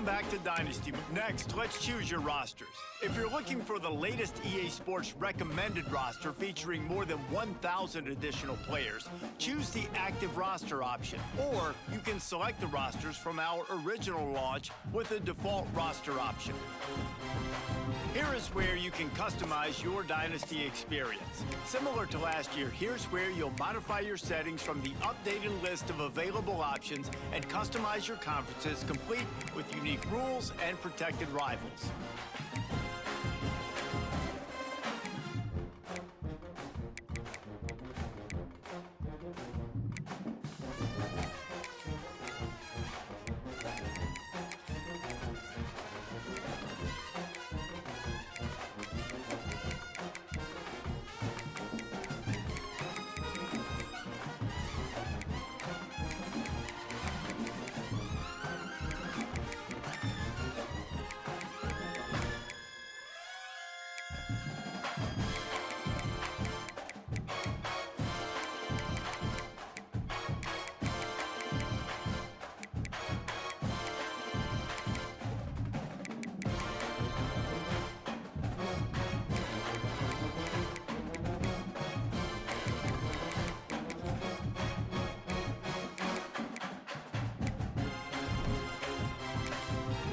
Welcome back to Dynasty. Next, let's choose your rosters. If you're looking for the latest EA Sports recommended roster featuring more than 1,000 additional players, choose the active roster option. Or you can select the rosters from our original launch with the default roster option. Here is where you can customize your Dynasty experience. Similar to last year, here's where you'll modify your settings from the updated list of available options and customize your conferences complete with unique rules and protected rivals.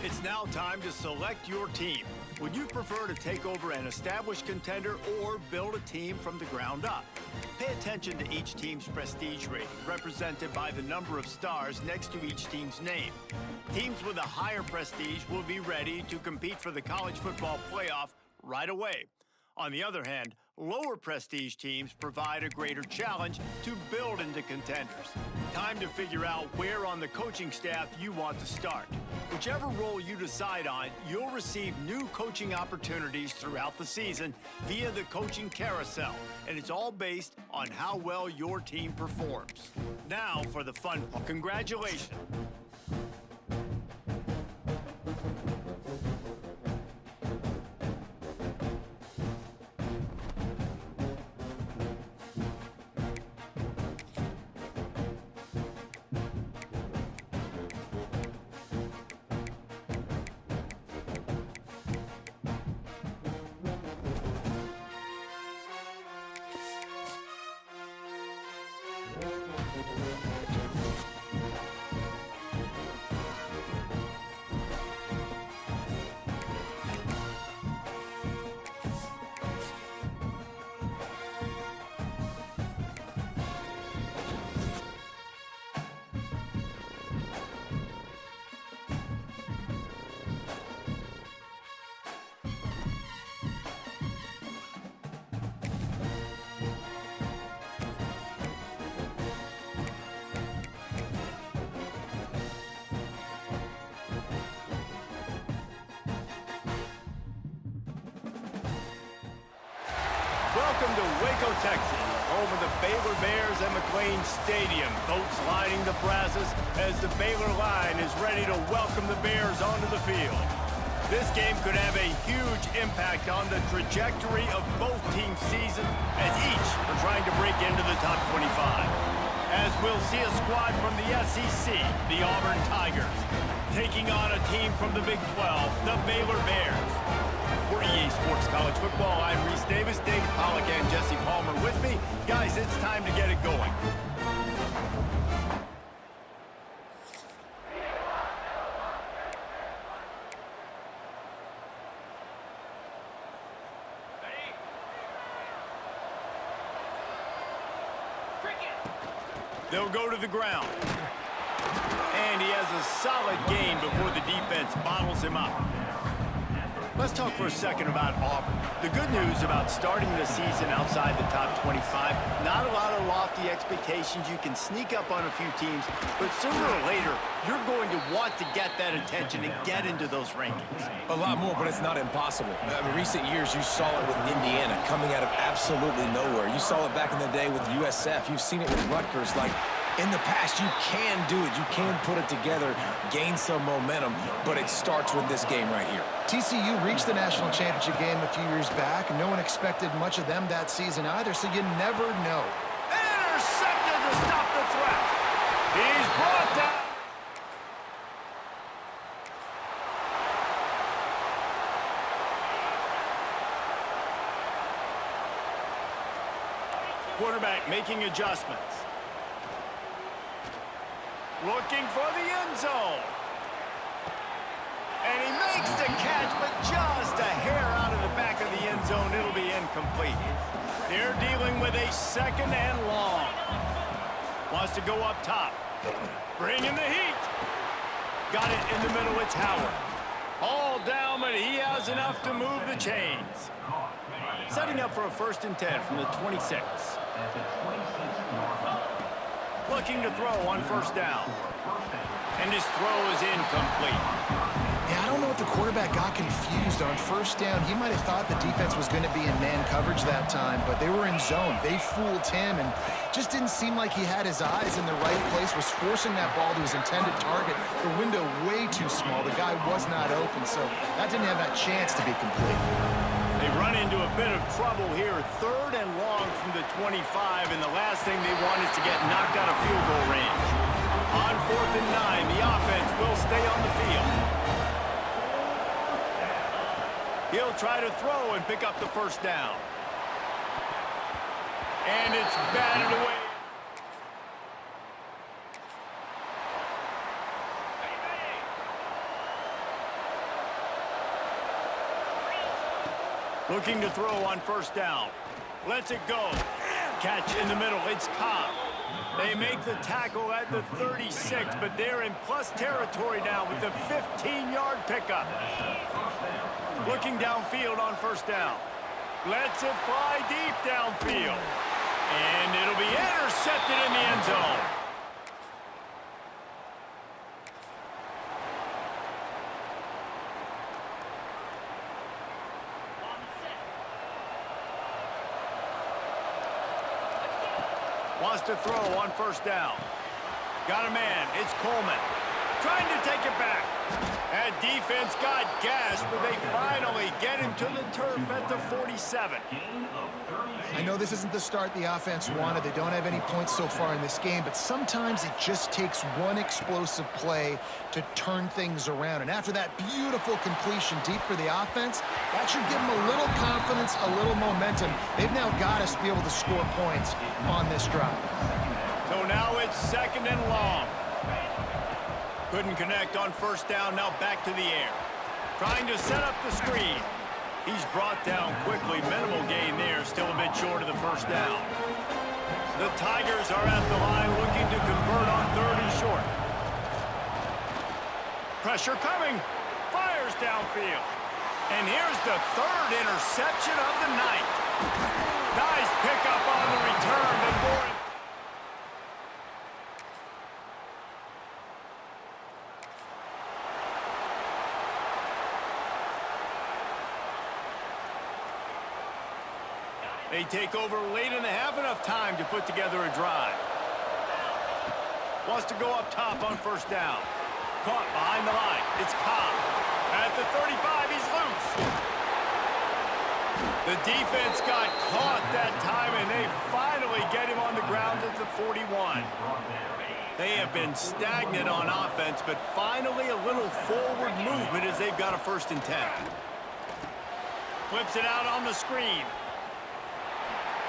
It's now time to select your team. Would you prefer to take over an established contender or build a team from the ground up? Pay attention to each team's prestige rating, represented by the number of stars next to each team's name. Teams with a higher prestige will be ready to compete for the college football playoff right away. On the other hand, lower prestige teams provide a greater challenge to build into contenders. Time to figure out where on the coaching staff you want to start. Whichever role you decide on, you'll receive new coaching opportunities throughout the season via the coaching carousel, and it's all based on how well your team performs. Now for the fun part. Congratulations. Welcome to Waco, Texas, home of the Baylor Bears and McLean Stadium. Boats lining the plazas as the Baylor line is ready to welcome the Bears onto the field. This game could have a huge impact on the trajectory of both teams' season as each are trying to break into the top 25. As we'll see a squad from the SEC, the Auburn Tigers, taking on a team from the Big 12, the Baylor Bears. For EA Sports College Football, I'm Reese Davis, David Pollack, and Jesse Palmer with me. Guys, it's time to get it going. They'll go to the ground. And he has a solid gain before the defense bottles him up. Let's talk for a second about Auburn. The good news about starting the season outside the top 25, not a lot of lofty expectations. You can sneak up on a few teams, but sooner or later, you're going to want to get that attention and get into those rankings. A lot more, but it's not impossible. In recent years, you saw it with Indiana coming out of absolutely nowhere. You saw it back in the day with USF. You've seen it with Rutgers. Like, in the past, you can do it. You can put it together, gain some momentum, but it starts with this game right here. TCU reached the national championship game a few years back, and no one expected much of them that season either, so you never know. Intercepted to stop the threat. He's brought down. Quarterback making adjustments. Looking for the end zone. And he makes the catch, but just a hair out of the back of the end zone. It'll be incomplete. They're dealing with a second and long. Wants to go up top. Bring in the heat. Got it in the middle. It's Howard. All down, but he has enough to move the chains. Setting up for a 1st and 10 from the 26. Looking to throw on 1st down. And his throw is incomplete. Yeah, I don't know if the quarterback got confused on 1st down. He might have thought the defense was going to be in man coverage that time, but they were in zone. They fooled him and just didn't seem like he had his eyes in the right place, was forcing that ball to his intended target. The window way too small. The guy was not open, so that didn't have that chance to be complete. They run into a bit of trouble here. 3rd and long from the 25, and the last thing they want is to get knocked out of field goal range. On 4th and 9, the offense will stay on the field. He'll try to throw and pick up the 1st down. And it's batted away. Looking to throw on 1st down. Lets it go. Catch in the middle. It's Cobb. They make the tackle at the 36, but they're in plus territory now with the 15-yard pickup. Looking downfield on 1st down. Lets it fly deep downfield. And it'll be intercepted in the end zone. Wants to throw on 1st down. Got a man. It's Coleman. Trying to take it back. That defense got gashed, but they finally get him to the turf at the 47. I know this isn't the start the offense wanted. They don't have any points so far in this game, but sometimes it just takes one explosive play to turn things around. And after that beautiful completion deep for the offense, that should give them a little confidence, a little momentum. They've now got us to be able to score points on this drive. So now it's 2nd and long. Couldn't connect on 1st down, now back to the air. Trying to set up the screen. He's brought down quickly. Minimal gain there, still a bit short of the 1st down. The Tigers are at the line looking to convert on 3rd and short. Pressure coming. Fires downfield. And here's the 3rd interception of the night. Nice pickup on the return, but more. They take over late and they have enough time to put together a drive. Wants to go up top on 1st down. Caught behind the line. It's Cobb. At the 35, he's loose. The defense got caught that time, and they finally get him on the ground at the 41. They have been stagnant on offense, but finally a little forward movement as they've got a 1st and 10. Flips it out on the screen.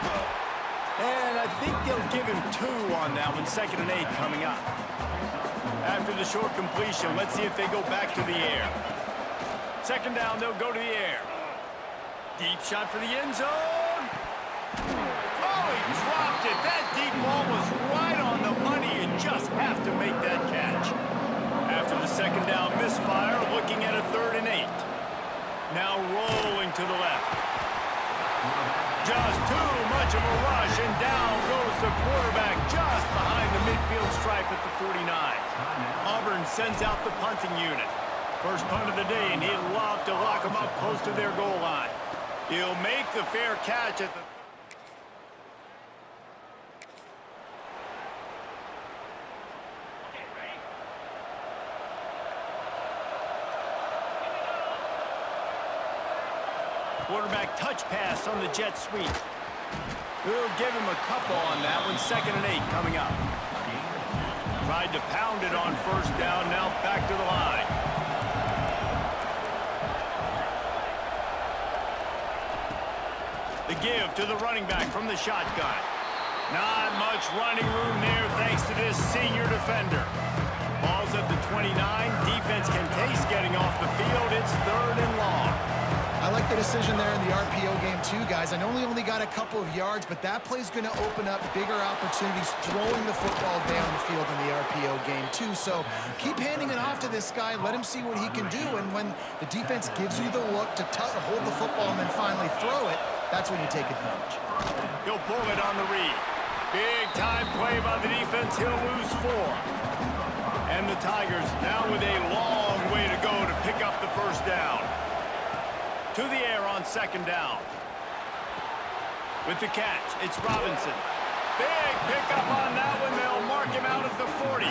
And I think they'll give him 2 on that one. 2nd and 8 coming up. After the short completion, let's see if they go back to the air. 2nd down, they'll go to the air. Deep shot for the end zone. Oh, he dropped it. That deep ball was right on the money. You just have to make that catch. After the 2nd down misfire, looking at a 3rd and 8. Now rolling to the left. Just too much of a rush, and down goes the quarterback just behind the midfield stripe at the 49. Auburn sends out the punting unit. First punt of the day, and he'd love to lock them up close to their goal line. He'll make the fair catch at the... Quarterback touch pass on the jet sweep. We'll give him a couple on that one. 2nd and 8 coming up. Tried to pound it on 1st down. Now back to the line. The give to the running back from the shotgun. Not much running room there thanks to this senior defender. Ball's at the 29. Defense can taste getting off the field. It's 3rd and long. I like the decision there in the RPO game too, guys. I know he only got a couple of yards, but that play's going to open up bigger opportunities throwing the football down the field in the RPO game too. So keep handing it off to this guy. Let him see what he can do. And when the defense gives you the look to hold the football and then finally throw it, that's when you take advantage. He'll pull it on the read. Big time play by the defense. He'll lose 4. And the Tigers now with a long way to go to pick up the first down. To the air on 2nd down. With the catch, it's Robinson. Big pickup on that one. They'll mark him out at the 40.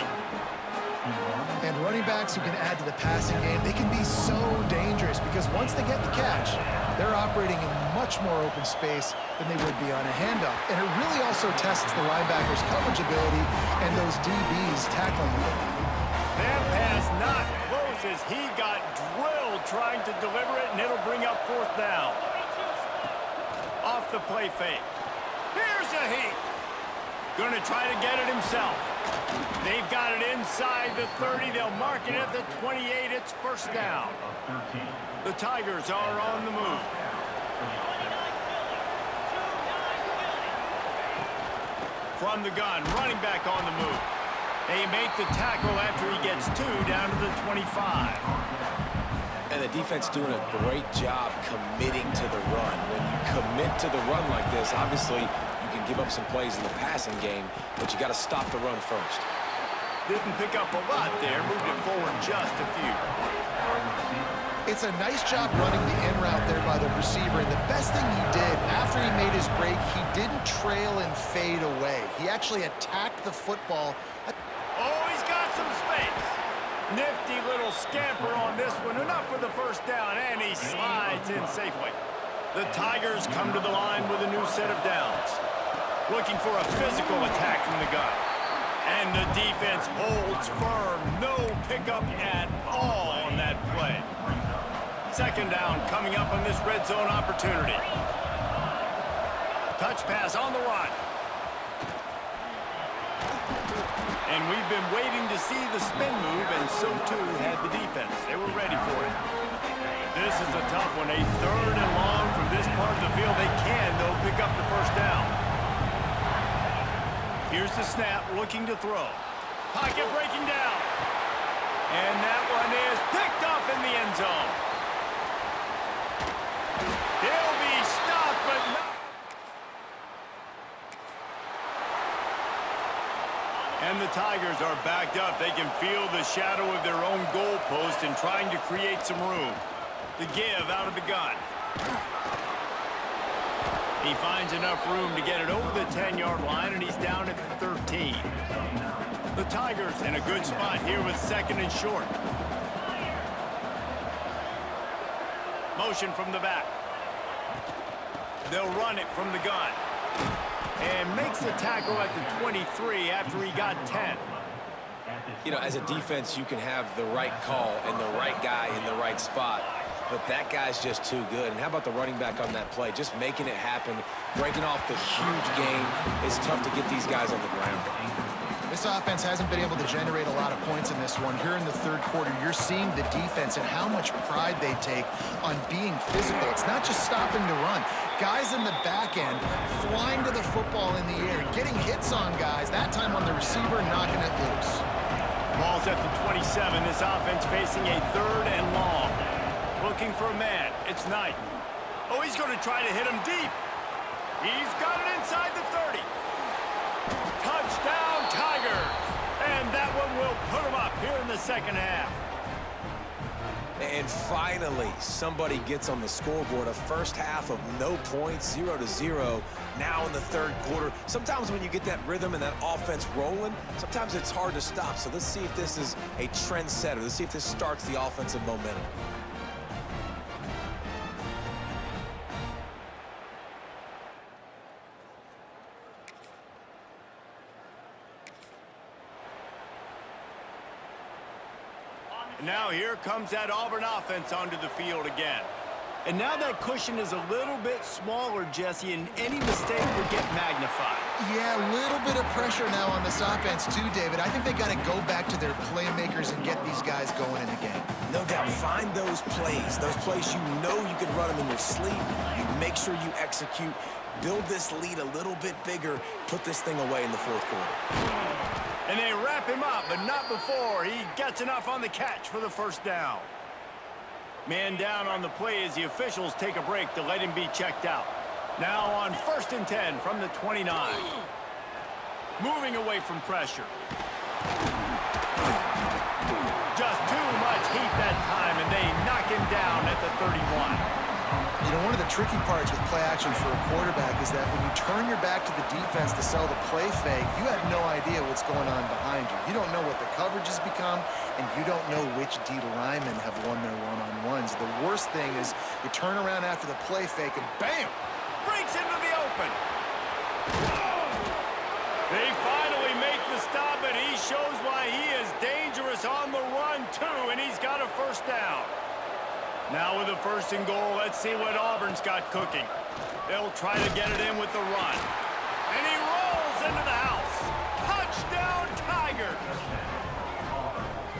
And running backs who can add to the passing game, they can be so dangerous because once they get the catch, they're operating in much more open space than they would be on a handoff. And it really also tests the linebackers' coverage ability and those DBs tackling ability. That pass not close as he got drilled trying to deliver it, and it'll bring up 4th down. Off the play fake. Here's a heat. Going to try to get it himself. They've got it inside the 30. They'll mark it at the 28. It's 1st down. The Tigers are on the move. From the gun, running back on the move. They make the tackle after he gets 2 down to the 25. And the defense doing a great job committing to the run. When you commit to the run like this, obviously you can give up some plays in the passing game, but you got to stop the run first. Didn't pick up a lot there, moved it forward just a few. It's a nice job running the in route there by the receiver, and the best thing he did after he made his break, he didn't trail and fade away. He actually attacked the football. Oh, he's got some space. Nifty little scamper on this one. Enough for the 1st down, and he slides in safely. The Tigers come to the line with a new set of downs. Looking for a physical attack from the gun. And the defense holds firm. No pickup at all on that play. 2nd down coming up on this red zone opportunity. Touch pass on the run. And we've been waiting to see the spin move, and so too had the defense. They were ready for it. This is a tough one. A 3rd and long from this part of the field. They can, though, pick up the 1st down. Here's the snap, looking to throw. Pocket breaking down. And that one is picked off in the end zone. He'll be stopped, but not. And the Tigers are backed up. They can feel the shadow of their own goalpost and trying to create some room. The give out of the gun. He finds enough room to get it over the 10-yard line, and he's down at the 13. The Tigers in a good spot here with 2nd and short. Motion from the back. They'll run it from the gun. And makes the tackle at the 23 after he got 10. You know, as a defense, you can have the right call and the right guy in the right spot, but that guy's just too good. And how about the running back on that play? Just making it happen, breaking off the huge gain. It's tough to get these guys on the ground. This offense hasn't been able to generate a lot of points in this one. Here in the 3rd quarter, you're seeing the defense and how much pride they take on being physical. It's not just stopping the run. Guys in the back end flying to the football in the air, getting hits on guys, that time on the receiver, knocking it loose. Ball's at the 27. This offense facing a 3rd and long. Looking for a man. It's Knight. Oh, he's going to try to hit him deep. He's got it inside the 30. Touchdown, Tigers. And that one will put them up here in the 2nd half. And finally, somebody gets on the scoreboard. A 1st half of no points, 0-0. Now in the 3rd quarter. Sometimes when you get that rhythm and that offense rolling, sometimes it's hard to stop. So let's see if this is a trend setter. Let's see if this starts the offensive momentum. Now here comes that Auburn offense onto the field again. And now that cushion is a little bit smaller, Jesse, and any mistake would get magnified. Yeah, a little bit of pressure now on this offense too, David. I think they got to go back to their playmakers and get these guys going in the game. No doubt. Find those plays you know you can run them in your sleep. You make sure you execute. Build this lead a little bit bigger. Put this thing away in the fourth quarter. And they wrap him up, but not before he gets enough on the catch for the first down. Man down on the play as the officials take a break to let him be checked out. Now on 1st and 10 from the 29. Moving away from pressure. Just too much heat that time, and they knock him down at the 31. You know, one of the tricky parts with play action for a quarterback is that when you turn your back to the defense to sell the play fake, you have no idea what's going on behind you. You don't know what the coverage has become, and you don't know which D linemen have won their one-on-ones. The worst thing is you turn around after the play fake and bam! Breaks into the open. They finally make the stop, and he shows why he is dangerous on the run, too, and he's got a first down. Now with a 1st and goal, let's see what Auburn's got cooking. They'll try to get it in with the run. And he rolls into the house. Touchdown, Tigers!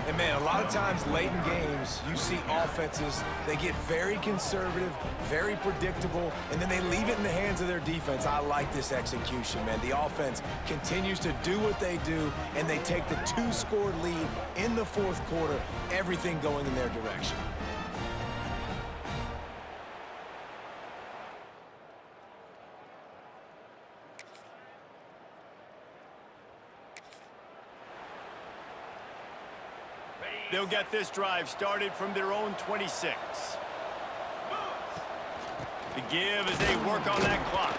And, man, a lot of times late in games, you see offenses, they get very conservative, very predictable, and then they leave it in the hands of their defense. I like this execution, man. The offense continues to do what they do, and they take the 2-score lead in the fourth quarter, everything going in their direction. They'll get this drive started from their own 26. The give as they work on that clock.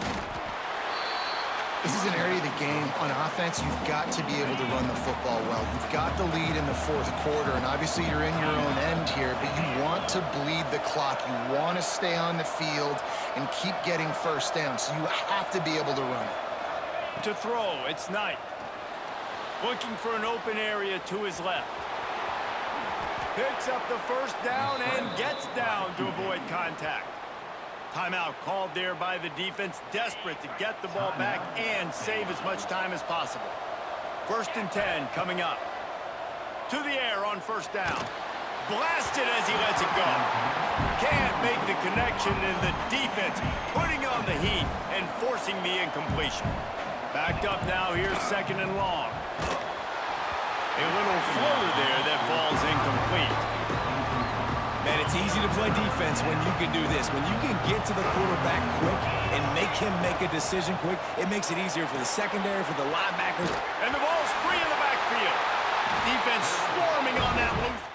This is an area of the game. On offense, you've got to be able to run the football well. You've got the lead in the fourth quarter, and obviously you're in your own end here, but you want to bleed the clock. You want to stay on the field and keep getting first down, so you have to be able to run it. To throw, it's Knight. Looking for an open area to his left. Picks up the first down and gets down to avoid contact. Timeout called there by the defense, desperate to get the ball back and save as much time as possible. 1st and 10 coming up. To the air on 1st down. Blasted as he lets it go. Can't make the connection, and the defense putting on the heat and forcing the incompletion. Backed up now, here's 2nd and long. A little floater there that falls incomplete. Man, it's easy to play defense when you can do this. When you can get to the quarterback quick and make him make a decision quick, it makes it easier for the secondary, for the linebackers. And the ball's free in the backfield. Defense swarming on that loose.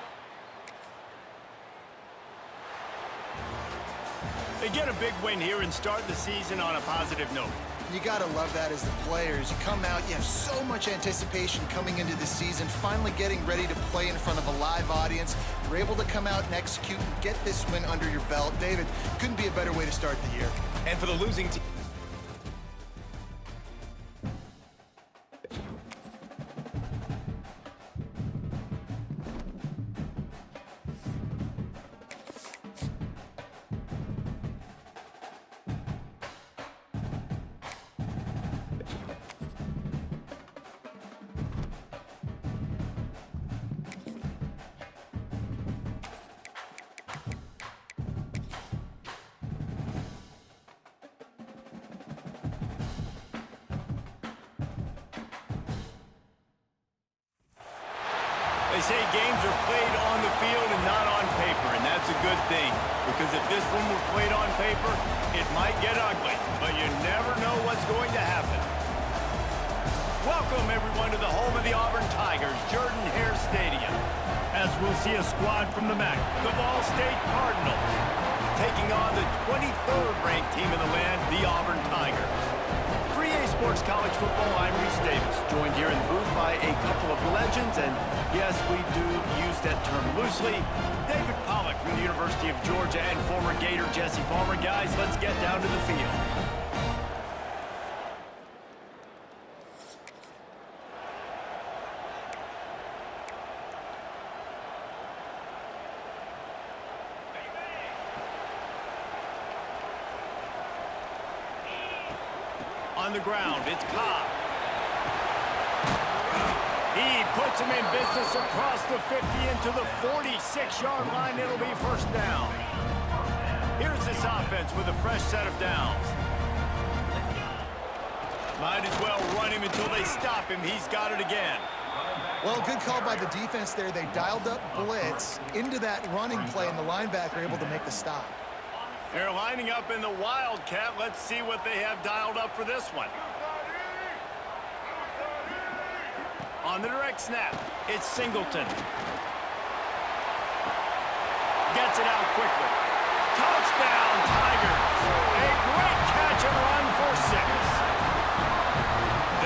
They get a big win here and start the season on a positive note. You got to love that as the players. You come out, you have so much anticipation coming into the season, finally getting ready to play in front of a live audience. You're able to come out and execute and get this win under your belt. David, couldn't be a better way to start the year. And for the losing team. They say games are played on the field and not on paper, and that's a good thing. Because if this one were played on paper, it might get ugly, but you never know what's going to happen. Welcome, everyone, to the home of the Auburn Tigers, Jordan-Hare Stadium. As we'll see a squad from the MAC, the Ball State Cardinals, taking on the 23rd ranked team in the land, the Auburn Tigers. For EA Sports College Football, I'm Reese Davis, joined here in the booth by a couple of legends, and yes, we do use that term loosely. David Pollack from the University of Georgia and former Gator Jesse Palmer. Guys, let's get down to the field. On the ground, it's Cobb. He puts him in business across the 50 into the 46-yard line. It'll be first down. Here's this offense with a fresh set of downs. Might as well run him until they stop him. He's got it again. Well, good call by the defense there. They dialed up blitz into that running play, and the linebacker able to make the stop. They're lining up in the Wildcat. Let's see what they have dialed up for this one. On the direct snap, it's Singleton. Gets it out quickly. Touchdown, Tigers. A great catch and run for 6.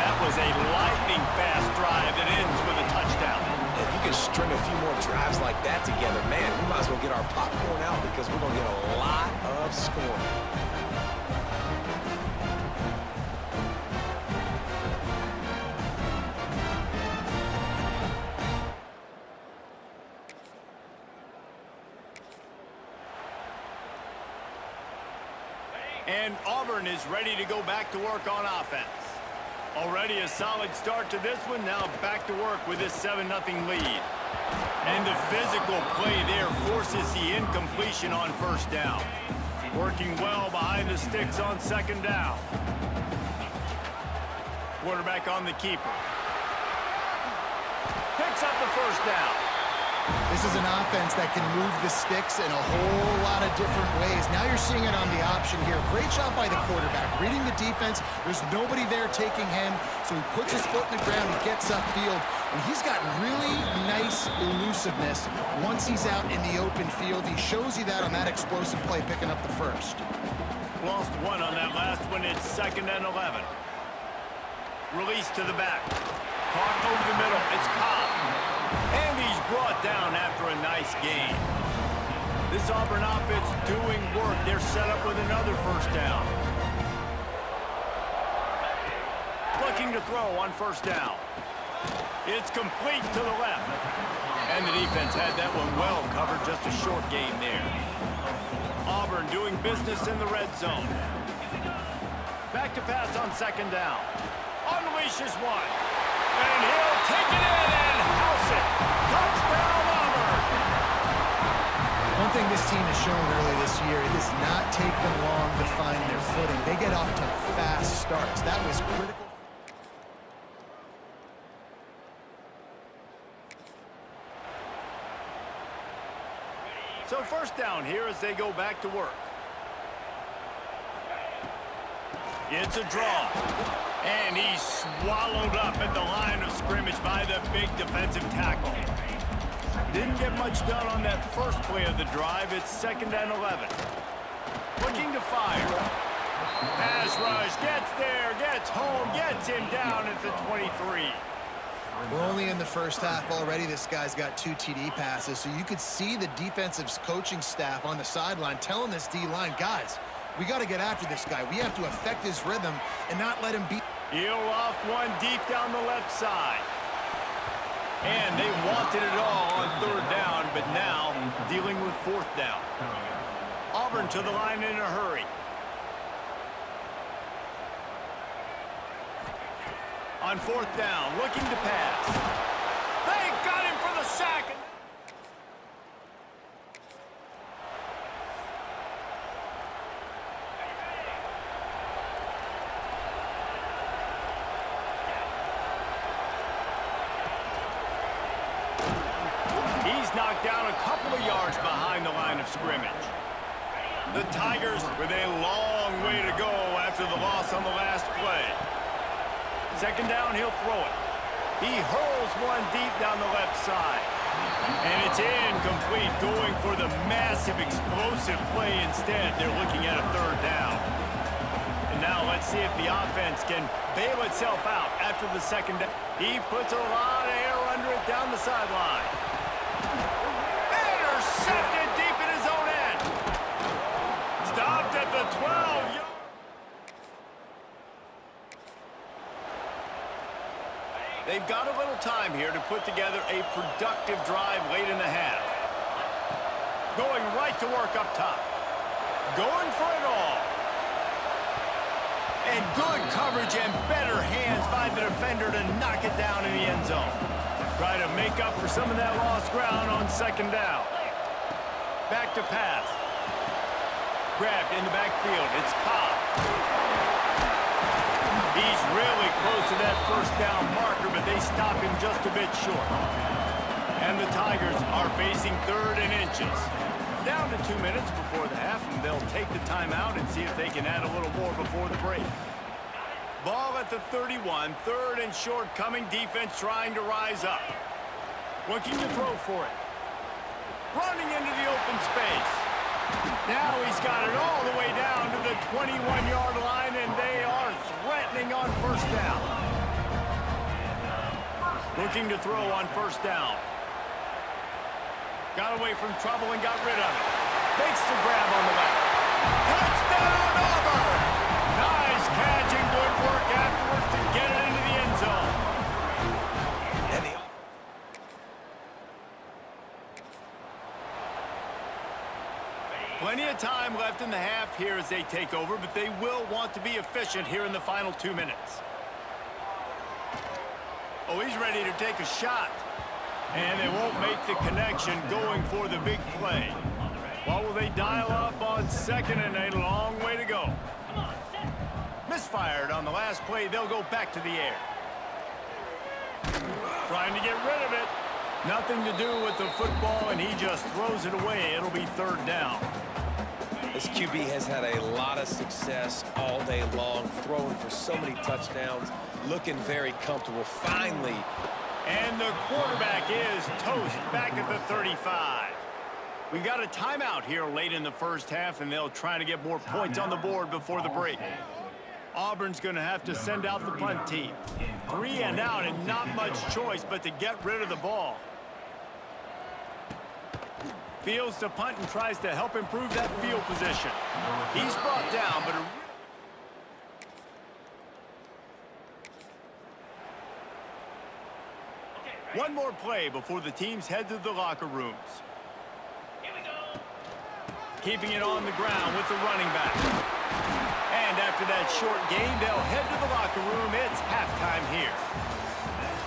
That was a lightning-fast drive that ends with a touchdown. If you can string a few more drives like that together, man, we might as well get our popcorn out because we're going to get a lot of scoring. And Auburn is ready to go back to work on offense. Already a solid start to this one. Now back to work with this 7-0 lead. And the physical play there forces the incompletion on first down. Working well behind the sticks on second down. Quarterback on the keeper. Picks up the first down. This is an offense that can move the sticks in a whole lot of different ways. Now you're seeing it on the option here. Great job by the quarterback. Reading the defense, there's nobody there taking him, so he puts his foot in the ground, he gets upfield, and he's got really nice elusiveness once he's out in the open field. He shows you that on that explosive play, picking up the first. Lost one on that last one. It's 2nd and 11. Release to the back. Caught over the middle. It's Cobb. And he's brought down after a nice gain. This Auburn offense doing work. They're set up with another first down. Looking to throw on first down. It's complete to the left. And the defense had that one well covered. Just a short gain there. Auburn doing business in the red zone. Back to pass on second down. Unleashes one. And he'll take it in and house it. Touchdown, Auburn. One thing this team has shown early this year, it does not take them long to find their footing. They get off to fast starts. That was critical. So first down here as they go back to work. It's a draw. And he's swallowed up at the line of scrimmage by the big defensive tackle. Didn't get much done on that first play of the drive. It's 2nd and 11. Looking to fire. Pass rush, gets there, gets home, gets him down at the 23. We're only in the first half already. This guy's got 2 TD passes, so you could see the defensive coaching staff on the sideline telling this D-line, guys, we got to get after this guy. We have to affect his rhythm and not let him beat. He'll loft one deep down the left side. And they wanted it all on 3rd down, but now dealing with 4th down. Auburn to the line in a hurry. On 4th down, looking to pass. They got him for the sack. He's knocked down a couple of yards behind the line of scrimmage. The Tigers with a long way to go after the loss on the last play. 2nd down, he'll throw it. He hurls one deep down the left side. And it's incomplete, going for the massive explosive play instead. They're looking at a 3rd down. And now let's see if the offense can bail itself out after the 2nd down. He puts a lot of air under it down the sideline. Intercepted deep in his own end. Stopped at the 12-yard. They've got a little time here to put together a productive drive late in the half. Going right to work up top. Going for it all. And good coverage and better hands by the defender to knock it down in the end zone. Try to make up for some of that lost ground on second down. Back to pass. Grabbed in the backfield. It's Cobb. He's really close to that first down marker, but they stop him just a bit short. And the Tigers are facing 3rd and inches. Down to 2 minutes before the half, and they'll take the timeout and see if they can add a little more before the break. Ball at the 31, 3rd and short coming. Defense trying to rise up. Looking to throw for it. Running into the open space. Now he's got it all the way down to the 21-yard line, and they are threatening on first down. Looking to throw on first down. Got away from trouble and got rid of it. Makes the grab on the back. Touchdown, Auburn! Nice catch and good work afterwards to get it into the end zone. And the Plenty of time left in the half here as they take over, but they will want to be efficient here in the final 2 minutes. Oh, he's ready to take a shot. And they won't make the connection going for the big play. What will they dial up on second and a long way to go? Misfired on the last play. They'll go back to the air. Trying to get rid of it. Nothing to do with the football, and he just throws it away. It'll be 3rd down. This QB has had a lot of success all day long, throwing for so many touchdowns, looking very comfortable. Finally. And the quarterback is toast back at the 35. We've got a timeout here late in the first half, and they'll try to get more points on the board before the break. Auburn's going to have to send out the punt team. 3 and out, and not much choice but to get rid of the ball. Fields to punt and tries to help improve that field position. He's brought down, but one more play before the teams head to the locker rooms. Keeping it on the ground with the running back. And after that short gain, they'll head to the locker room. It's halftime here.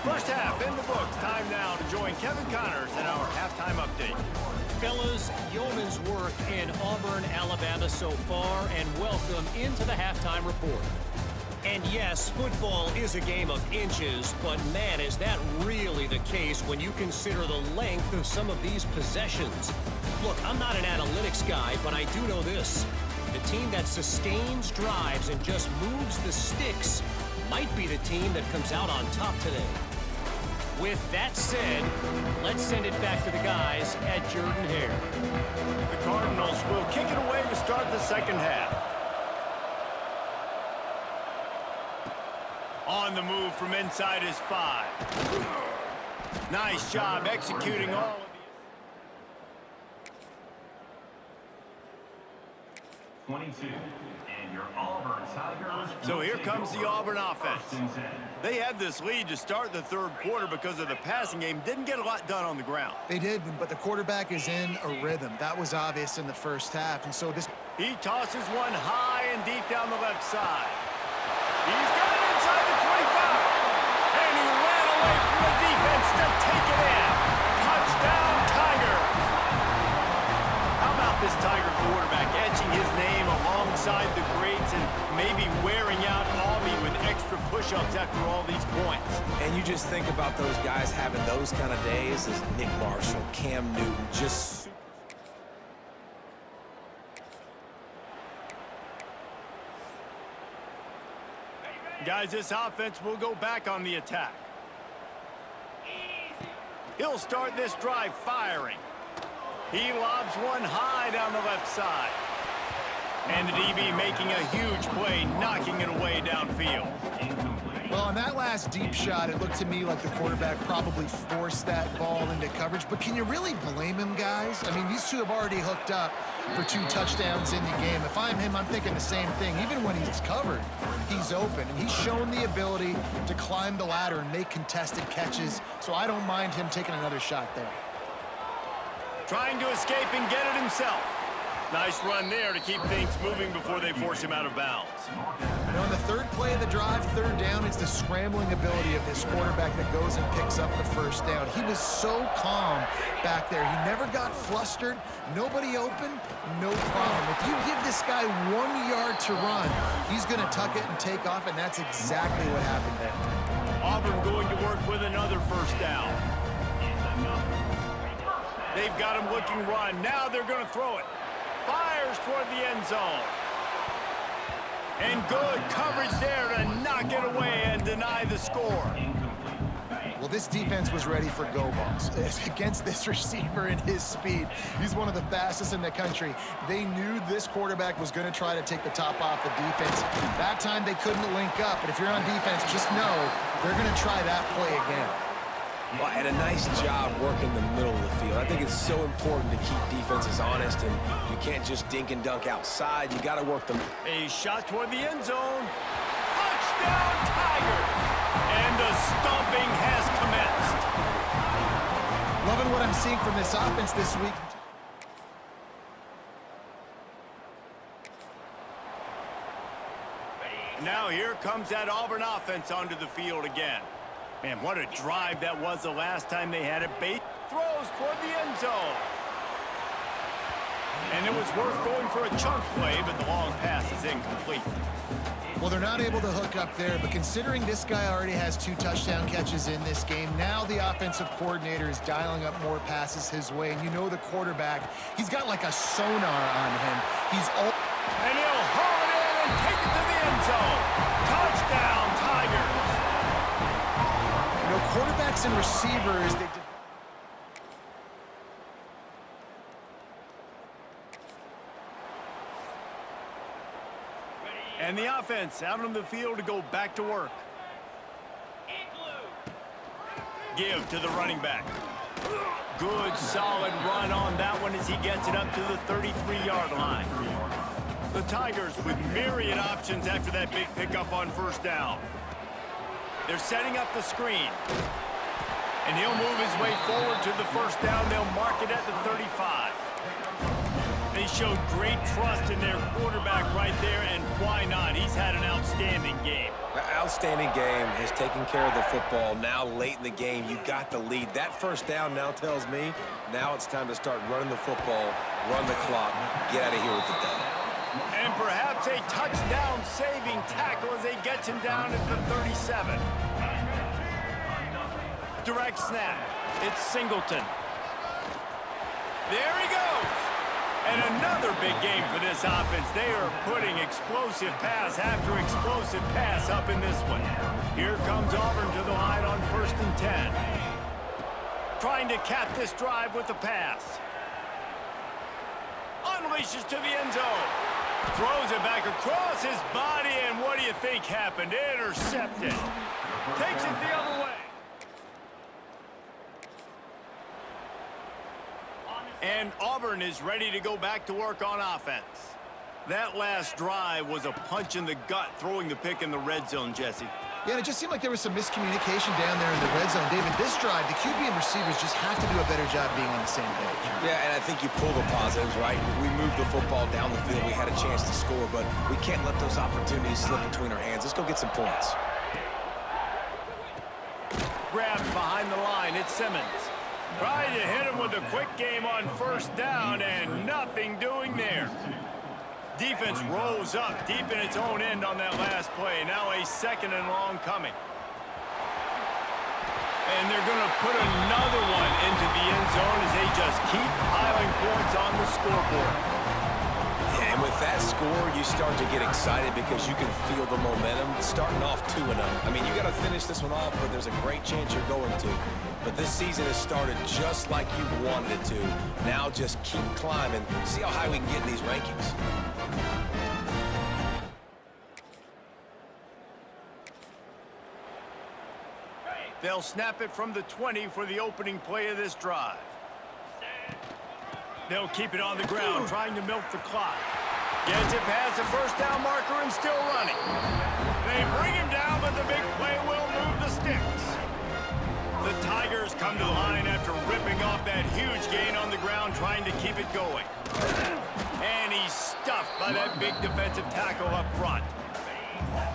First half in the books. Time now to join Kevin Connors in our halftime update. Fellas, yeoman's work in Auburn, Alabama so far, and welcome into the halftime report. And yes, football is a game of inches, but man, is that really the case when you consider the length of some of these possessions. Look, I'm not an analytics guy, but I do know this. The team that sustains drives and just moves the sticks might be the team that comes out on top today. With that said, let's send it back to the guys at Jordan-Hare. The Cardinals will kick it away to start the second half. On the move from inside his 5. Nice job executing all of the... 22, and your Auburn Tigers. So here comes the Auburn offense. They had this lead to start the third quarter because of the passing game. Didn't get a lot done on the ground. They did, but the quarterback is in a rhythm. That was obvious in the first half, and so this... He tosses one high and deep down the left side. He's got it inside the 25. And he ran away from the defense to take it in. Touchdown, Tigers. How about this Tiger quarterback etching his name alongside the greats and maybe wearing out Albie with extra push-ups after all these points? And you just think about those guys having those kind of days as Nick Marshall, Cam Newton, just... Guys, this offense will go back on the attack. He'll start this drive firing. He lobs one high down the left side. And the DB making a huge play, knocking it away downfield. Well, on that last deep shot, it looked to me like the quarterback probably forced that ball into coverage. But can you really blame him, guys? I mean, these two have already hooked up for 2 touchdowns in the game. If I'm him, I'm thinking the same thing. Even when he's covered, he's open. And he's shown the ability to climb the ladder and make contested catches. So I don't mind him taking another shot there. Trying to escape and get it himself. Nice run there to keep things moving before they force him out of bounds. And on the third play of the drive, third down, it's the scrambling ability of this quarterback that goes and picks up the first down. He was so calm back there. He never got flustered. Nobody open, no problem. If you give this guy 1 yard to run, he's going to tuck it and take off, and that's exactly what happened there. Auburn going to work with another first down. They've got him looking run. Now they're going to throw it. Fires toward the end zone. And good coverage there to knock it away and deny the score. Well, this defense was ready for go balls against this receiver and his speed. He's one of the fastest in the country. They knew this quarterback was going to try to take the top off the defense. That time they couldn't link up, but if you're on defense, just know they're going to try that play again. Well, and a nice job working the middle of the field. I think it's so important to keep defenses honest, and you can't just dink and dunk outside. You got to work them. A shot toward the end zone. Touchdown, Tigers! And the stomping has commenced. Loving what I'm seeing from this offense this week. Now here comes that Auburn offense onto the field again. Man, what a drive that was the last time they had it. Bait throws toward the end zone. And it was worth going for a chunk play, but the long pass is incomplete. Well, they're not able to hook up there, but considering this guy already has 2 touchdown catches in this game, now the offensive coordinator is dialing up more passes his way. And you know the quarterback, he's got like a sonar on him. He's all... And he'll haul it in and take it to the end zone. Touchdown, Tigers. You know, quarterbacks and receivers, they... And the offense out on the field to go back to work. Give to the running back. Good, solid run on that one as he gets it up to the 33-yard line. The Tigers with myriad options after that big pickup on first down. They're setting up the screen. And he'll move his way forward to the first down. They'll mark it at the 35. They showed great trust in their quarterback right there, and why not? He's had an outstanding game. An outstanding game, has taken care of the football. Now late in the game, you got the lead. That first down now tells me now it's time to start running the football, run the clock, get out of here with the day. And perhaps a touchdown-saving tackle as they get him down at the 37. Direct snap. It's Singleton. There he goes. And another big game for this offense. They are putting explosive pass after explosive pass up in this one. Here comes Auburn to the line on 1st and 10. Trying to cap this drive with the pass. Unleashes to the end zone. Throws it back across his body, and what do you think happened? Intercepted. Takes it the other way. And Auburn is ready to go back to work on offense. That last drive was a punch in the gut, throwing the pick in the red zone, Jesse. Yeah, and it just seemed like there was some miscommunication down there in the red zone. David, this drive, the QB and receivers just have to do a better job being on the same page. Yeah, and I think you pull the positives, right? We moved the football down the field. We had a chance to score, but we can't let those opportunities slip between our hands. Let's go get some points. Grabbed behind the line. It's Simmons. Trying to hit him with a quick game on first down, and nothing doing there. Defense rose up deep in its own end on that last play. Now a 2nd and long coming. And they're going to put another one into the end zone as they just keep piling points on the scoreboard. And with that score, you start to get excited because you can feel the momentum starting off 2-0. I mean, you got to finish this one off, but there's a great chance you're going to. But this season has started just like you wanted it to. Now just keep climbing. See how high we can get in these rankings. They'll snap it from the 20 for the opening play of this drive. They'll keep it on the ground, trying to milk the clock. Gets it past the first down marker and still running. They bring him down, but the big play will move the sticks. The Tigers come to the line after ripping off that huge gain on the ground, trying to keep it going. And he's stuffed by that big defensive tackle up front.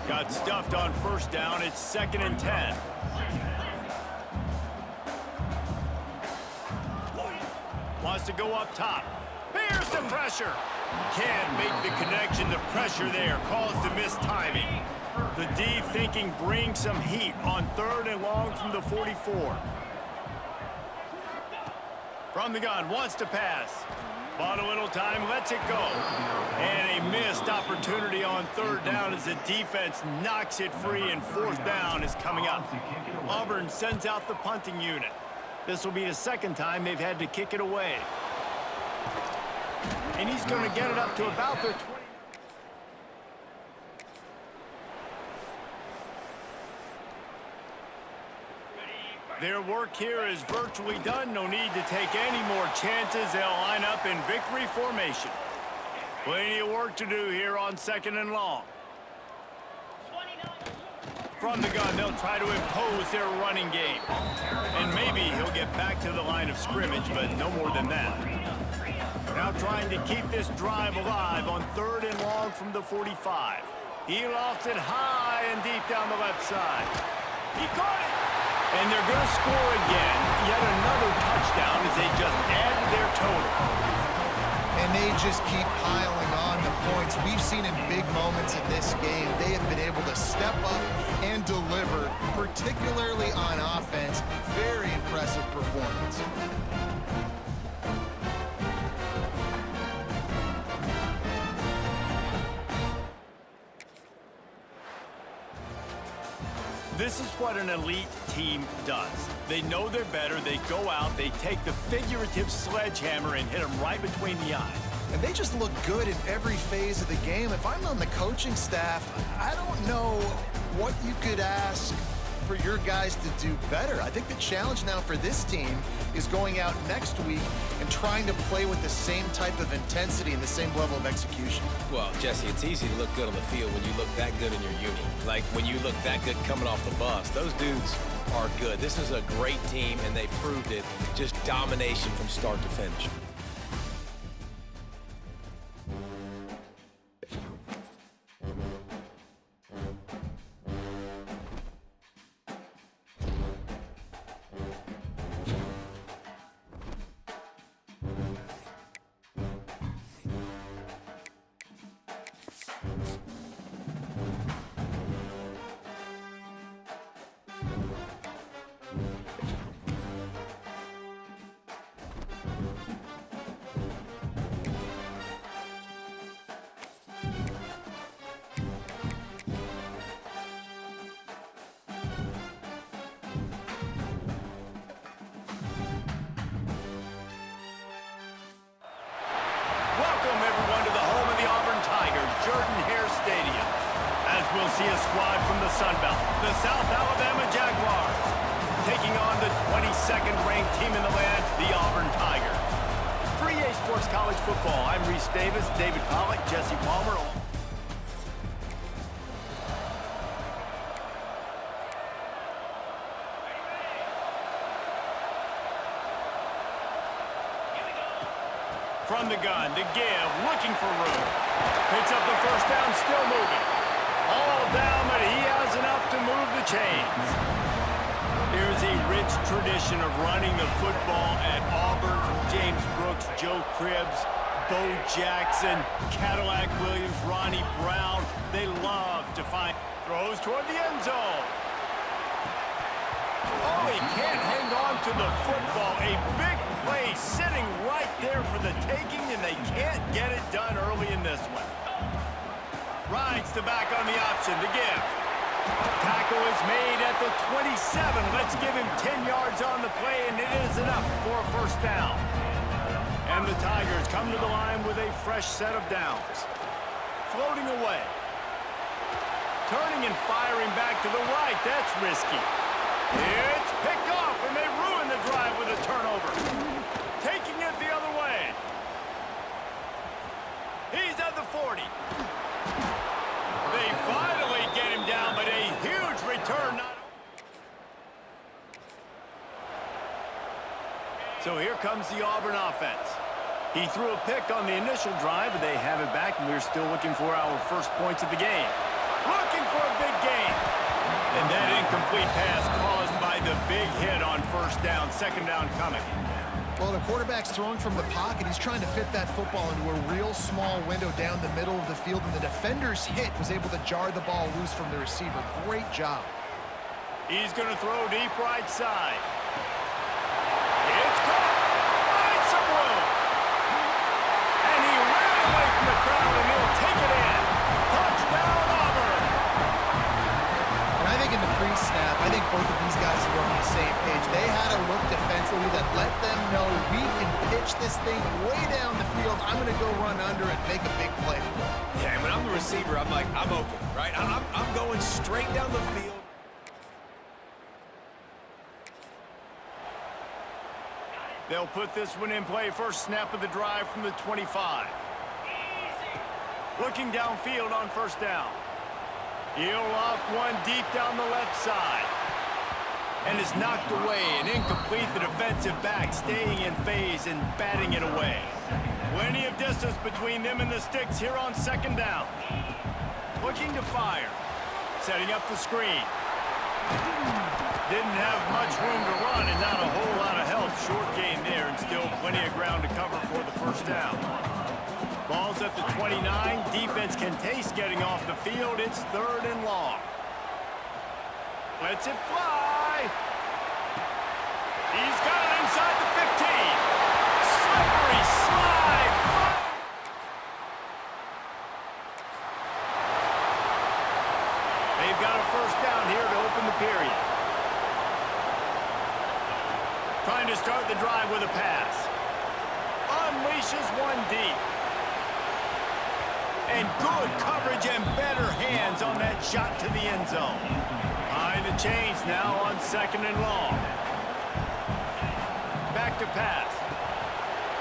Got stuffed on first down. It's 2nd and 10. Wants to go up top. Here's the pressure. Can't make the connection. The pressure there caused the missed timing. The D thinking bring some heat on 3rd and long from the 44. From the gun, wants to pass. Bought a little time, lets it go. And a missed opportunity on 3rd down as the defense knocks it free, and 4th down is coming up. Auburn sends out the punting unit. This will be the 2nd time they've had to kick it away. And he's going to get it up to about their 20. Their work here is virtually done. No need to take any more chances. They'll line up in victory formation. Plenty of work to do here on 2nd and long. From the gun, they'll try to impose their running game. And maybe he'll get back to the line of scrimmage, but no more than that. Now trying to keep this drive alive on 3rd and long from the 45. He lofts it high and deep down the left side. He caught it! And they're going to score again. Yet another touchdown as they just add to their total. And they just keep piling on the points. We've seen in big moments in this game, they have been able to step up and deliver, particularly on offense. Very impressive performance. This is what an elite team does. They know they're better. They go out. They take the figurative sledgehammer and hit them right between the eyes. And they just look good in every phase of the game. If I'm on the coaching staff, I don't know what you could ask for your guys to do better. I think the challenge now for this team is going out next week and trying to play with the same type of intensity and the same level of execution. Well, Jesse, it's easy to look good on the field when you look that good in your uni. Like when you look that good coming off the bus. Those dudes are good. This is a great team, and they proved it. Just domination from start to finish. We'll see a squad from the Sun Belt, the South Alabama Jaguars, taking on the 22nd ranked team in the land, the Auburn Tigers. For EA Sports College Football, I'm Reese Davis, David Pollack, Jesse Palmer. From the gun, to give, looking for room. Picks up the first down, still moving. All down, but he has enough to move the chains. There's a rich tradition of running the football at Auburn from James Brooks, Joe Cribbs, Bo Jackson, Cadillac Williams, Ronnie Brown. They love to find throws toward the end zone. Oh, he can't hang on to the football. A big play sitting right there for the taking, and they can't get it done early in this one. Rides the back on the option to give. Tackle is made at the 27. Let's give him 10 yards on the play, and it is enough for a first down. And the Tigers come to the line with a fresh set of downs. Floating away. Turning and firing back to the right. That's risky. It's picked off, and they ruin the drive with a turnover. Taking it the other way. He's at the 40. They finally get him down, but a huge return. So here comes the Auburn offense. He threw a pick on the initial drive, but they have it back, and we're still looking for our first points of the game. Looking for a big gain. And that incomplete pass caused by the big hit on first down. Second down coming. Well, the quarterback's throwing from the pocket. He's trying to fit that football into a real small window down the middle of the field, and the defender's hit was able to jar the ball loose from the receiver. Great job. He's going to throw deep right side. It's caught. Finds some room. And he ran away from the crowd, and he'll take it in. Touchdown, Auburn. And I think in the pre-snap, I think both of these guys were on the same page. They had a look defensively that let them know we can pitch this thing way down the field. I'm going to go run under and make a big play for them. Yeah, when I'm the receiver, I'm like, I'm open, right? I'm going straight down the field. They'll put this one in play. First snap of the drive from the 25. Looking downfield on first down. He'll loft one deep down the left side. And is knocked away and incomplete. The defensive back staying in phase and batting it away. Plenty of distance between them and the sticks here on second down. Looking to fire. Setting up the screen. Didn't have much room to run and not a whole lot of help. Short game there and still plenty of ground to cover for the first down. Ball's at the 29. Defense can taste getting off the field. It's third and long. Lets it fly. He's got it inside the 15. Slippery slide. They've got a first down here to open the period. Trying to start the drive with a pass. Unleashes one deep. And good coverage and better hands on that shot to the end zone. Behind the chains now on second and long. Back to pass.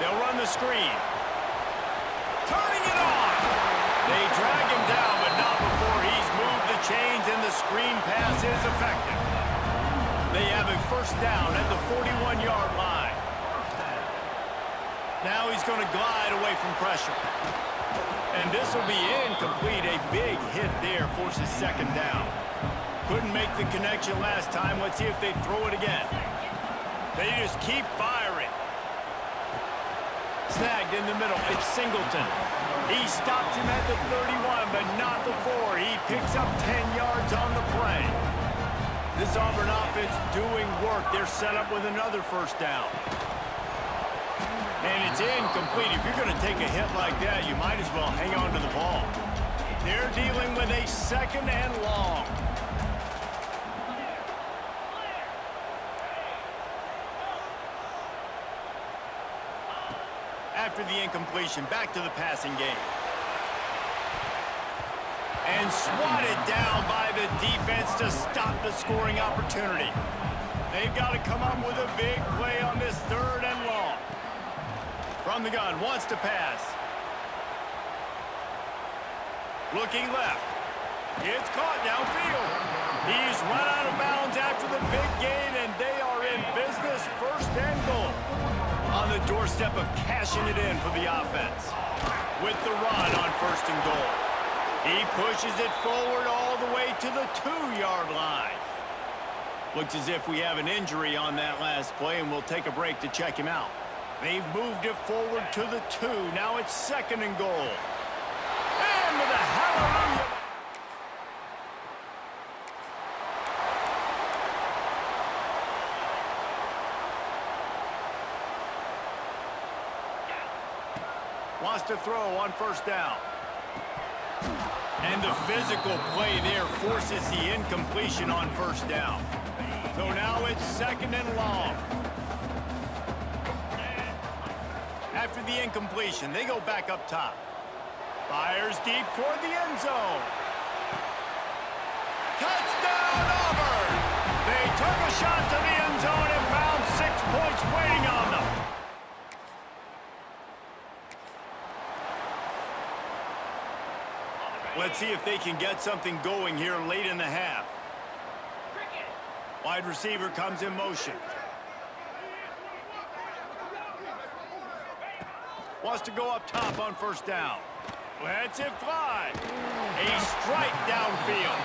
They'll run the screen. Turning it on. They drag him down, but not before he's moved the chains and the screen pass is effective. They have a first down at the 41-yard line. Now he's going to glide away from pressure. And this will be incomplete. A big hit there forces second down. Couldn't make the connection last time. Let's see if they throw it again. They just keep firing. Snagged in the middle. It's Singleton. He stops him at the 31, but not before. He picks up 10 yards on the play. This Auburn offense doing work. They're set up with another first down. And it's incomplete. If you're going to take a hit like that, you might as well hang on to the ball. They're dealing with a second and long. After the incompletion, back to the passing game. And swatted down by the defense to stop the scoring opportunity. They've got to come up with a big play on this third and long. From the gun, wants to pass. Looking left. It's caught downfield. He's run out of bounds after the big gain, and they are in business. First and goal. On the doorstep of cashing it in for the offense. With the run on first and goal. He pushes it forward all the way to the 2-yard line. Looks as if we have an injury on that last play, and we'll take a break to check him out. They've moved it forward to the 2. Now it's second and goal. And with a hallelujah. Wants to throw on first down. And the physical play there forces the incompletion on first down. So now it's second and long. After the incompletion, they go back up top. Fires deep toward the end zone. Touchdown, Auburn! They took a shot to the end zone and found 6 points waiting on them. Let's see if they can get something going here late in the half. Wide receiver comes in motion. Wants to go up top on first down. Lets it fly. A strike downfield.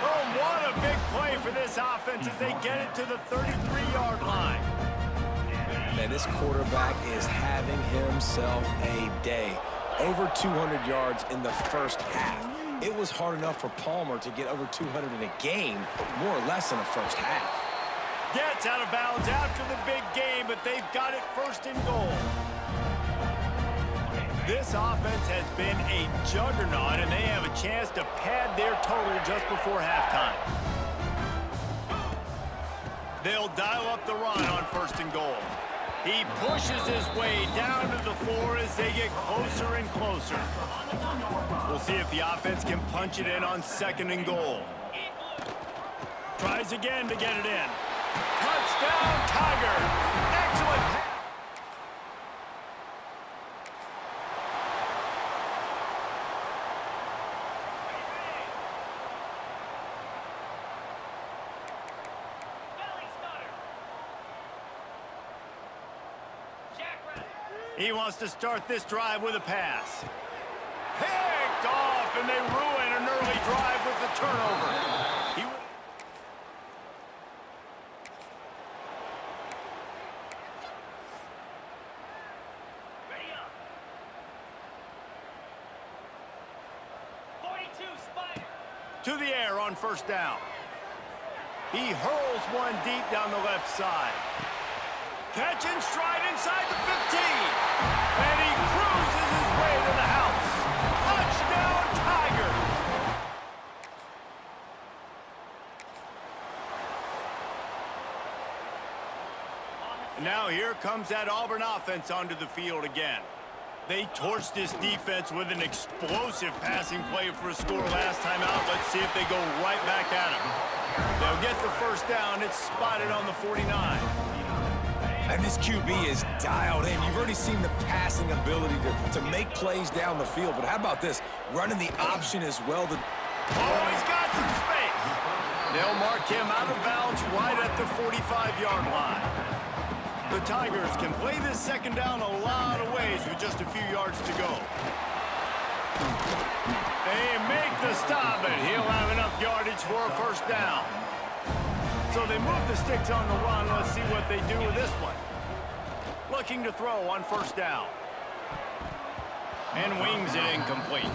Oh, what a big play for this offense as they get it to the 33-yard line. Man, this quarterback is having himself a day. Over 200 yards in the first half. It was hard enough for Palmer to get over 200 in a game, more or less in the first half. Gets out of bounds after the big game, but they've got it first and goal. This offense has been a juggernaut, and they have a chance to pad their total just before halftime. They'll dial up the run on first and goal. He pushes his way down to the floor as they get closer and closer. We'll see if the offense can punch it in on second and goal. Tries again to get it in. Touchdown, Tiger! Excellent. He wants to start this drive with a pass. Picked off, and they ruin an early drive with the turnover. Ready up. 42 Spider. To the air on first down. He hurls one deep down the left side. Catch and stride inside the 15. And he cruises his way to the house. Touchdown, Tigers! Now here comes that Auburn offense onto the field again. They torched this defense with an explosive passing play for a score last time out. Let's see if they go right back at him. They'll get the first down. It's spotted on the 49. And this QB is dialed in. You've already seen the passing ability to make plays down the field. But how about this? Running the option as well. Oh, he's got some space. They'll mark him out of bounds right at the 45-yard line. The Tigers can play this second down a lot of ways with just a few yards to go. They make the stop, and he'll have enough yardage for a first down. So they move the sticks on the run. Let's see what they do with this one. Looking to throw on first down. And wings it incomplete.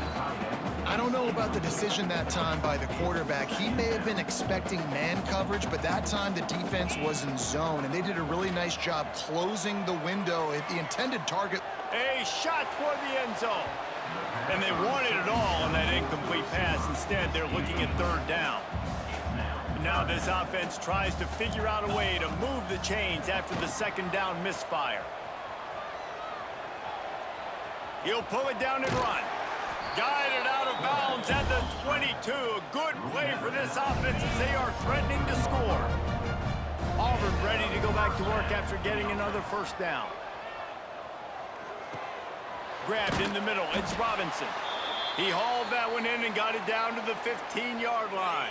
I don't know about the decision that time by the quarterback. He may have been expecting man coverage, but that time the defense was in zone, and they did a really nice job closing the window at the intended target. A shot toward the end zone. And they wanted it all on that incomplete pass. Instead, they're looking at third down. Now this offense tries to figure out a way to move the chains after the second down misfire. He'll pull it down and run. Guided out of bounds at the 22. A good play for this offense as they are threatening to score. Auburn ready to go back to work after getting another first down. Grabbed in the middle. It's Robinson. He hauled that one in and got it down to the 15-yard line.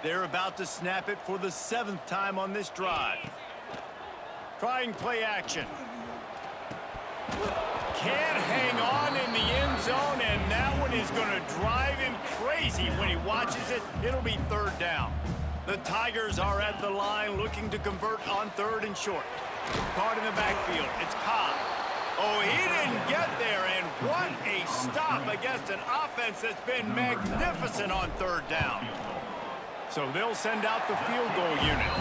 They're about to snap it for the 7th time on this drive. Trying play action. Can't hang on in the end zone, and that one is going to drive him crazy when he watches it. It'll be third down. The Tigers are at the line looking to convert on third and short. Caught in the backfield. It's Cobb. Oh, he didn't get there, and what a stop against an offense that's been magnificent on third down. So they'll send out the field goal unit.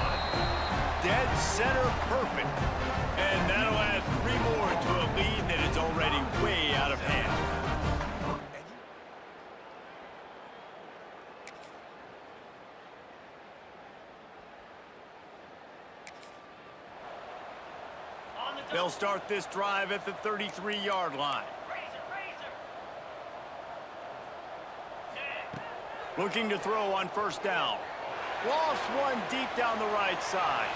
Dead center perfect. And that'll add 3 more to a lead that is already way out of hand. They'll start this drive at the 33-yard line. Looking to throw on first down. Lost one deep down the right side.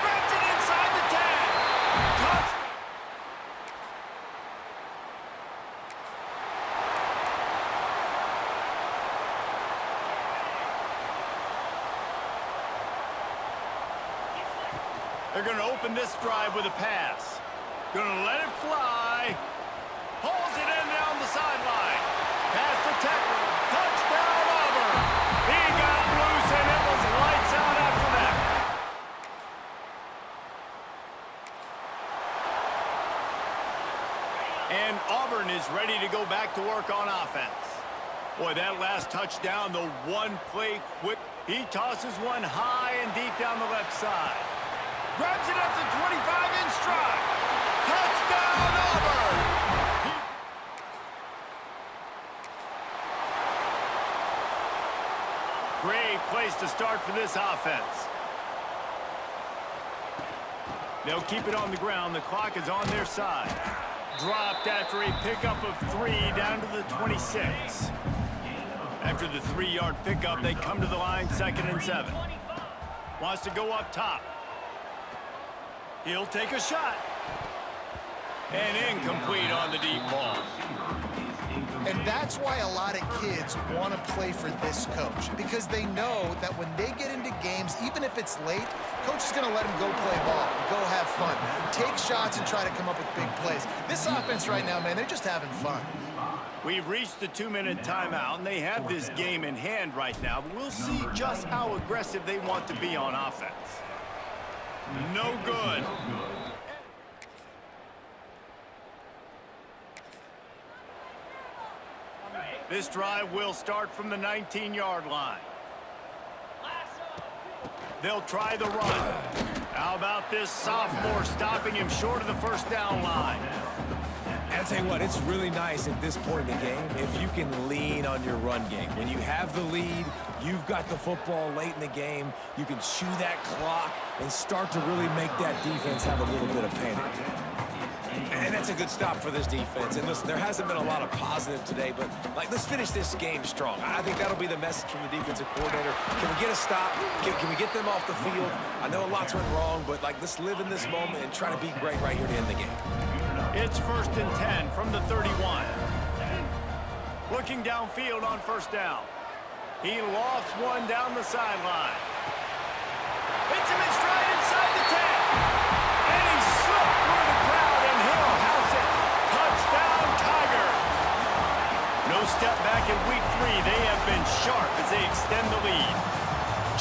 Grabs it inside the 10. Touch. They're going to open this drive with a pass. Gonna let it fly. Pulls it in down the sideline. Pass to tackle. Touchdown, Auburn. He got loose, and it was lights out after that. And Auburn is ready to go back to work on offense. Boy, that last touchdown, the one-play quick. He tosses one high and deep down the left side. Grabs it at the 25 in stride. Touchdown, Auburn! Great place to start for this offense. They'll keep it on the ground. The clock is on their side. Dropped after a pickup of 3 down to the 26. After the 3-yard pickup, they come to the line 2nd and 7. Wants to go up top. He'll take a shot. And incomplete on the deep ball. And that's why a lot of kids want to play for this coach, because they know that when they get into games, even if it's late, coach is going to let them go play ball, go have fun, take shots and try to come up with big plays. This offense right now, man, they're just having fun. We've reached the 2-minute timeout, and they have this game in hand right now, but we'll see just how aggressive they want to be on offense. No good. This drive will start from the 19-yard line. They'll try the run. How about this sophomore stopping him short of the first down line? I'll tell you what, it's really nice at this point in the game if you can lean on your run game. When you have the lead, you've got the football late in the game, you can chew that clock and start to really make that defense have a little bit of panic. And that's a good stop for this defense. And listen, there hasn't been a lot of positive today, but let's finish this game strong. I think that'll be the message from the defensive coordinator. Can we get a stop? Can we get them off the field? I know lots went wrong, but let's live in this moment and try to be great right here to end the game. It's 1st and 10 from the 31. Looking downfield on first down. He lofts one down the sideline. Hits him in stride inside the 10. And he slipped through the crowd, and he'll house it. Touchdown, Tigers. No step back in week 3. They have been sharp as they extend the lead.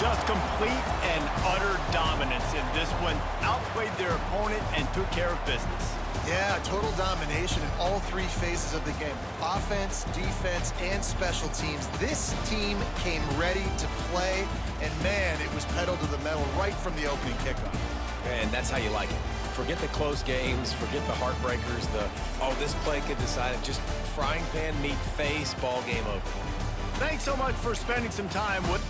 Just complete and utter dominance in this one. Outplayed their opponent and took care of business. Yeah, total domination in all 3 phases of the game. Offense, defense, and special teams. This team came ready to play, and man, it was pedal to the metal right from the opening kickoff. And that's how you like it. Forget the close games, forget the heartbreakers, this play could decide it. Just frying pan, meat face, ball game over. Thanks so much for spending some time with